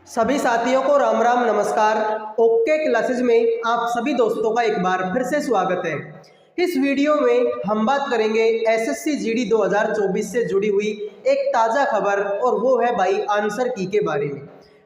सभी साथियों को राम राम नमस्कार। ओके क्लासेज में आप सभी दोस्तों का एक बार फिर से स्वागत है। इस वीडियो में हम बात करेंगे एसएससी जीडी 2024 से जुड़ी हुई एक ताज़ा खबर और वो है भाई आंसर की के बारे में।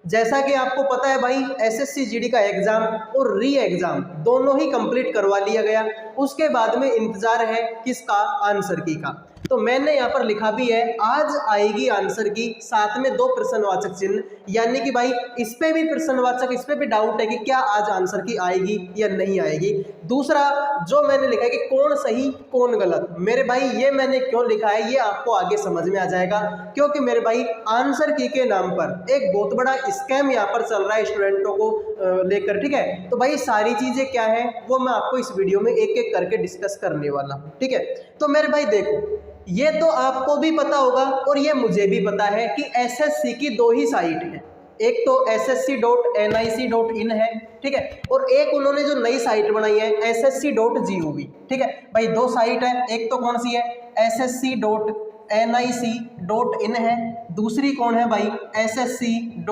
जैसा कि आपको पता है भाई एसएससी जीडी का एग्ज़ाम और री एग्ज़ाम दोनों ही कंप्लीट करवा लिया गया। उसके बाद में इंतज़ार है किसका? आंसर की का। तो मैंने यहाँ पर लिखा भी है आज आएगी आंसर की, साथ में 2 प्रश्नवाचक चिन्ह, यानी कि भाई इस पे भी प्रश्नवाचक, इस पे भी डाउट है कि क्या आज आंसर की आएगी या नहीं आएगी। दूसरा जो मैंने लिखा है कि कौन सही कौन गलत, मेरे भाई ये मैंने क्यों लिखा है ये आपको आगे समझ में आ जाएगा, क्योंकि मेरे भाई आंसर की के नाम पर एक बहुत बड़ा स्कैम यहाँ पर चल रहा है स्टूडेंटों को लेकर। ठीक है, तो भाई सारी चीजें क्या है वो मैं आपको इस वीडियो में एक एक करके डिस्कस करने वाला हूँ। ठीक है, तो मेरे भाई देखो, ये तो आपको भी पता होगा और ये मुझे भी पता है कि एसएससी की 2 ही साइट है, एक तो ssc.nic.in है, ठीक है, और एक उन्होंने जो नई साइट बनाई है ssc.gov। ठीक है भाई, 2 साइट है, एक तो कौन सी है ssc.nic.in है, दूसरी कौन है भाई ssc.gov.in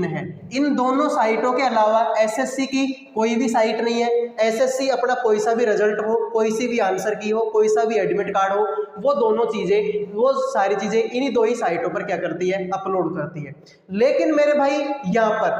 है। इन दोनों साइटों के अलावा एसएससी की कोई भी साइट नहीं है। एसएससी अपना कोई सा भी रिजल्ट हो, कोई सी भी आंसर की हो, कोई सा भी एडमिट कार्ड हो, वो दोनों चीजें, वो सारी चीजें इन्हीं 2 ही साइटों पर क्या करती है? अपलोड करती है। लेकिन मेरे भाई यहाँ पर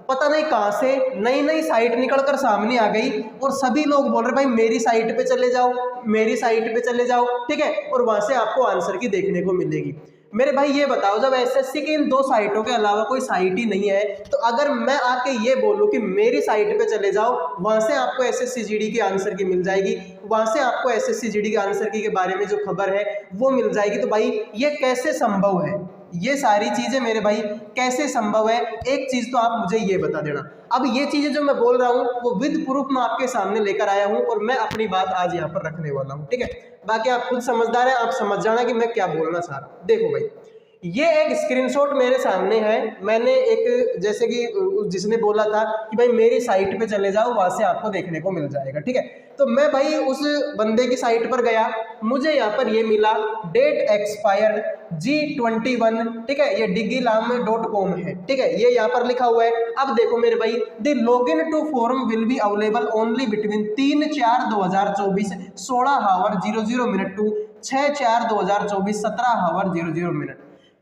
पता नहीं कहां से नई नई साइट निकलकर सामने आ गई और सभी लोग बोल रहे भाई मेरी साइट पे चले जाओ, मेरी साइट पे चले जाओ, ठीक है, और वहां से आपको आंसर की देखने को मिलेगी। मेरे भाई ये बताओ, जब एसएससी की इन 2 साइटों के अलावा कोई साइट ही नहीं है, तो अगर मैं आके ये बोलूं कि मेरी साइट पे चले जाओ, वहां से आपको एसएससी जीडी की आंसर की मिल जाएगी, वहां से आपको एसएससी जीडी के आंसर की के बारे में जो खबर है वो मिल जाएगी, तो भाई ये कैसे संभव है? ये सारी चीजें मेरे भाई कैसे संभव है? एक चीज तो आप मुझे ये बता देना। अब ये चीजें जो मैं बोल रहा हूँ वो विद प्रूफ मैं आपके सामने लेकर आया हूँ और मैं अपनी बात आज यहाँ पर रखने वाला हूँ। ठीक है, बाकी आप खुद समझदार हैं, आप समझ जाना कि मैं क्या बोलना चाह रहा हूँ। देखो भाई, ये एक स्क्रीनशॉट मेरे सामने है, मैंने एक जैसे कि जिसने बोला था कि भाई मेरी साइट पे चले जाओ, वहां से आपको देखने को मिल जाएगा। ठीक है, तो मैं भाई उस बंदे की साइट पर गया, मुझे यहाँ पर ये मिला डेट एक्सपायर्ड G21। ठीक है, ये digilam.com है। ठीक है, ये यहाँ पर लिखा हुआ है। अब देखो मेरे भाई, the login to form will be available only between 3/4/2024 16h00 to 6/4/2024 17h00।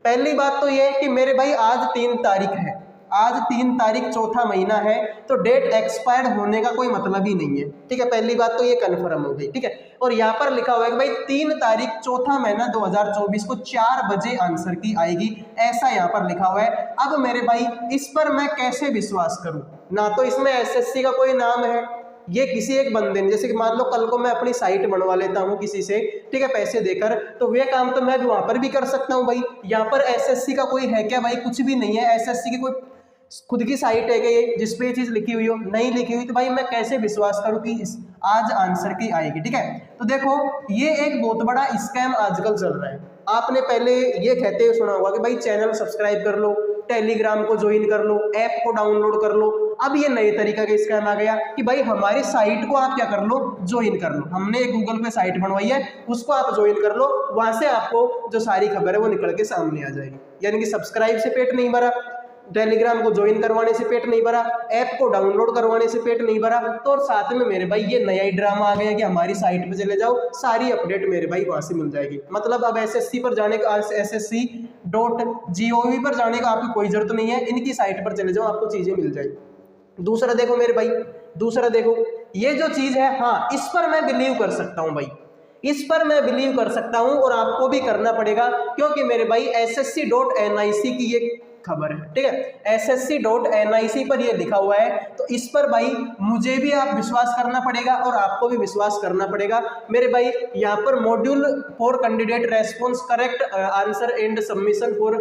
पहली बात तो ये है कि मेरे भाई आज 3 तारीख है, आज 3 तारीख चौथा महीना है, तो डेट एक्सपायर्ड होने का कोई मतलब ही नहीं है। ठीक है, पहली बात तो ये कन्फर्म हो गई। ठीक है, और यहाँ पर लिखा हुआ है कि भाई 3 तारीख चौथा महीना 2024 को 4 बजे आंसर की आएगी, ऐसा यहाँ पर लिखा हुआ है। अब मेरे भाई इस पर मैं कैसे विश्वास करूं? ना तो इसमें एसएससी का कोई नाम है, ये किसी एक बंदे ने, जैसे कि मान लो कल को मैं अपनी साइट बनवा लेता हूँ किसी से, ठीक है, पैसे देकर, तो वे काम तो मैं भी वहां पर भी कर सकता हूँ। भाई यहाँ पर एसएससी का कोई है क्या? भाई कुछ भी नहीं है। एसएससी की कोई खुद की साइट है क्या जिसपे ये चीज लिखी हुई हो? नहीं लिखी हुई, तो भाई मैं कैसे विश्वास करूं कि आज आंसर की आएगी? ठीक है, तो देखो ये एक बहुत बड़ा स्कैम आजकल चल रहा है। आपने पहले ये कहते हुए सुना होगा कि भाई चैनल सब्सक्राइब कर लो, टेलीग्राम को ज्वाइन कर लो, ऐप को डाउनलोड कर लो। अब ये नए तरीका का स्कैम आ गया कि भाई हमारी साइट को आप क्या कर लो? ज्वाइन कर लो। हमने एक गूगल पे साइट बनवाई है, उसको आप ज्वाइन कर लो, वहां से आपको जो सारी खबर है वो निकल के सामने आ जाएगी। यानी कि सब्सक्राइब से पेट नहीं भरा, टेलीग्राम को ज्वाइन करवाने से पेट नहीं भरा, ऐप को डाउनलोड करवाने से पेट नहीं भरा, तो और साथ में मेरे भाई ये नया ही ड्रामा आ गया कि हमारी साइट पे चले जाओ, सारी अपडेट मेरे भाई वहां से मिल जाएगी। मतलब अब एसएससी पर जाने का, ssc.gov पर जाने का आपको कोई जरूरत नहीं है, इनकी साइट पर चले जाओ, आपको चीजें मिल जाएगी। दूसरा देखो मेरे भाई, दूसरा देखो, ये जो चीज है, हाँ इस पर मैं बिलीव कर सकता हूँ भाई, इस पर मैं बिलीव कर सकता हूं और आपको भी करना पड़ेगा, क्योंकि मेरे भाई ssc.nic की ये खबर है। ठीक है, ssc.nic पर ये लिखा हुआ है, तो इस पर भाई मुझे भी आप विश्वास करना पड़ेगा और आपको भी विश्वास करना पड़ेगा। मेरे भाई यहाँ पर module for candidate response correct answer and submission for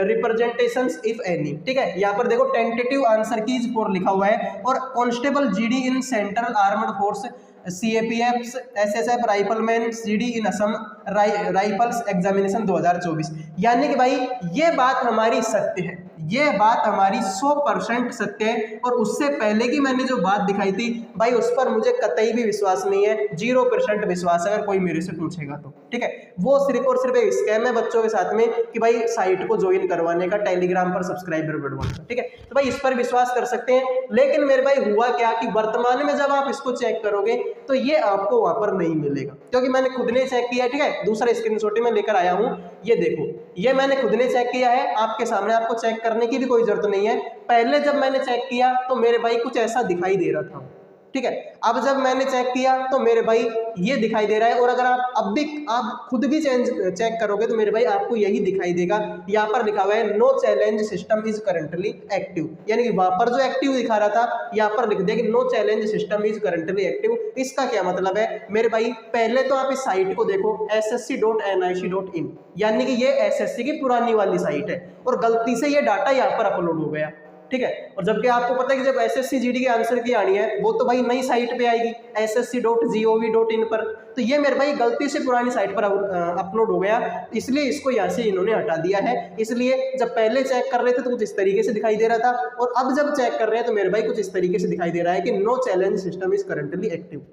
representation if any. ठीक है, यहाँ पर देखो टेंटेटिव आंसर कीज फॉर लिखा हुआ है, और constable GD in central armed force CAPF SSF rifleman CD in Assam rifles examination 2024। यानी कि भाई ये बात हमारी सत्य है, ये बात हमारी 100% सत्य है। और उससे पहले की मैंने जो बात दिखाई थी भाई उस पर मुझे कतई भी विश्वास नहीं है, 0% विश्वास अगर कोई मेरे से पूछेगा तो, ठीक है। वो सिर्फ और सिर्फ एक स्कैम है बच्चों के साथ में कि भाई साइट को ज्वाइन करवाने का, टेलीग्राम पर सब्सक्राइबर बढ़वाने का, ठीक है। तो भाई इस पर विश्वास कर सकते हैं। लेकिन मेरे भाई हुआ क्या कि वर्तमान में जब आप इसको चेक करोगे तो ये आपको वहां पर नहीं मिलेगा, क्योंकि मैंने खुद ने चेक किया, ठीक है। दूसरा स्क्रीनशॉट में लेकर आया हूं, ये देखो, ये मैंने खुद ने चेक किया है आपके सामने, आपको चेक करने की भी कोई जरूरत नहीं है। पहले जब मैंने चेक किया तो मेरे भाई कुछ ऐसा दिखाई दे रहा था, ठीक है। अब जब मैंने चेक किया तो मेरे भाई ये दिखाई दे रहा है। और अगर आप अब भी आप खुद भी चेक करोगे तो मेरे भाई आपको यही दिखाई देगा, यहाँ पर लिखा हुआ है no challenge system is currently active, यानी कि वहां पर जो एक्टिव दिखा रहा था यहाँ पर लिख दिया कि no challenge system is currently active. इसका क्या मतलब है मेरे भाई, पहले तो आप इस साइट को देखो ssc.nic.in, यानी कि ये SSC की पुरानी वाली साइट है और गलती से ये डाटा यहाँ पर अपलोड हो गया, ठीक है। और जबकि आपको पता है कि जब SSC GD के आंसर की आनी है वो तो भाई नई साइट पे आएगी ssc.gov.in पर, तो ये मेरे भाई गलती से पुरानी साइट पर अपलोड हो गया, इसलिए इसको यहाँ से इन्होंने हटा दिया है। इसलिए जब पहले चेक कर रहे थे तो कुछ इस तरीके से दिखाई दे रहा था, और अब जब चेक कर रहे हैं तो मेरे भाई कुछ इस तरीके से दिखाई दे रहा है कि no challenge system is currently active.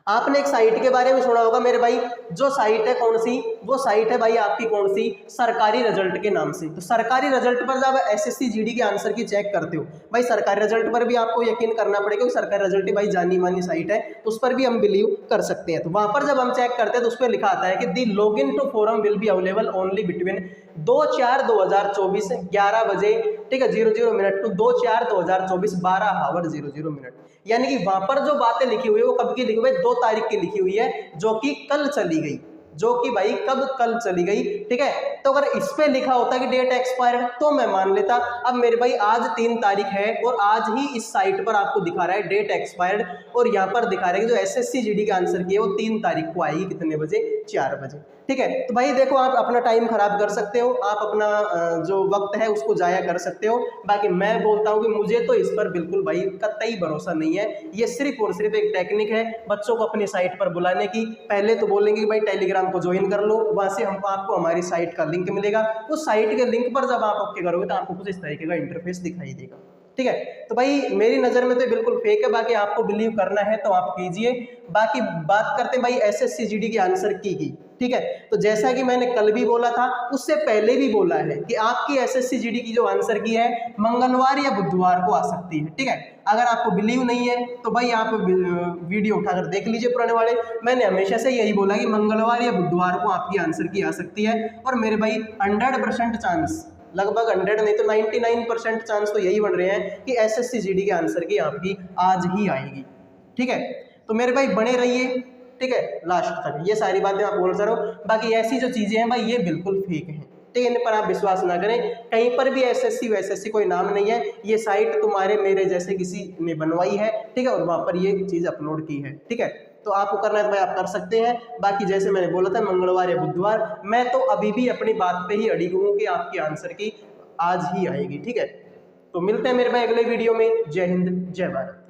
आपने एक साइट के बारे में सुना होगा मेरे भाई, जो साइट है कौन सी, वो साइट है भाई आपकी कौन सी, सरकारी रिजल्ट के नाम से। तो सरकारी रिजल्ट पर जब SSC GD के आंसर की चेक करते हो भाई, सरकारी रिजल्ट पर भी आपको यकीन करना पड़ेगा, सरकारी रिजल्ट भाई जानी मानी साइट है, उस पर भी हम बिलीव कर सकते हैं। तो वहां पर जब हम चेक करते हैं तो उस पर लिखा आता है कि the log in to forum will be available only between 2/4/2024 11 बजे, ठीक है, 00 मिनट टू 2/4/2024 12h00 यानी कि वहां पर जो बातें लिखी हुई है वो कब की लिखी हुई है, 2 तारीख की लिखी हुई है, जो कि कल चली गई, जो कि भाई कल चली गई, ठीक है। तो अगर इस पे लिखा होता कि डेट एक्सपायर्ड तो मैं मान लेता। अब मेरे भाई आज 3 तारीख है और आज ही इस साइट पर आपको दिखा रहा है डेट एक्सपायर्ड, और यहाँ पर दिखा रहा है कि जो SSC GD का आंसर की है वो 3 तारीख को आएगी, कितने बजे, 4 बजे, ठीक है। तो भाई देखो, आप अपना टाइम खराब कर सकते हो, आप अपना जो वक्त है उसको जाया कर सकते हो। बाकी मैं बोलता हूँ कि मुझे तो इस पर बिल्कुल भाई कतई भरोसा नहीं है। ये सिर्फ और सिर्फ एक टेक्निक है बच्चों को अपनी साइट पर बुलाने की। पहले तो बोलेंगे कि भाई टेलीग्राम को ज्वाइन कर लो, वहां से हम आपको हमारी साइट का लिंक मिलेगा, उस साइट के लिंक पर जब आप ओके करोगे तो आपको कुछ इस तरीके का इंटरफेस दिखाई देगा, ठीक है। तो भाई मेरी नज़र में तो बिल्कुल फेक है, बाकी आपको बिलीव करना है तो आप कीजिए। बाकी बात करते हैं भाई SSC GD के आंसर की, ठीक है। तो जैसा कि मैंने कल भी बोला था, उससे पहले भी बोला है कि आपकी SSC GD की जो आंसर की है मंगलवार या बुधवार को आ सकती है, ठीक है। अगर आपको बिलीव नहीं है तो भाई आप वीडियो उठाकर देख लीजिए पुराने वाले। मैंने हमेशा से यही बोला कि मंगलवार या बुधवार को आपकी आंसर की आ सकती है। और मेरे भाई 100% चांस, लगभग 100 नहीं तो 99% चांस तो यही बन रहे हैं कि SSC GD के आंसर की आपकी आज ही आएगी, ठीक है। तो मेरे भाई बने रहिए, ठीक है, लास्ट तक। ये सारी बातें आप बोल रहे हो, बाकी ऐसी जो चीजें हैं भाई ये बिल्कुल फेक हैं, ठीक है, इन पर आप विश्वास ना करें। कहीं पर भी SSC कोई नाम नहीं है, ये साइट तुम्हारे मेरे जैसे किसी ने बनवाई है, ठीक है, और वहां पर ये चीज अपलोड की है, ठीक है। तो आपको करना है तो भाई आप कर सकते हैं। बाकी जैसे मैंने बोला था मंगलवार या बुधवार, मैं तो अभी भी अपनी बात पे ही अड़ी हूँ कि आपकी आंसर की आज ही आएगी, ठीक है। तो मिलते हैं मेरे भाई अगले वीडियो में। जय हिंद, जय भारत।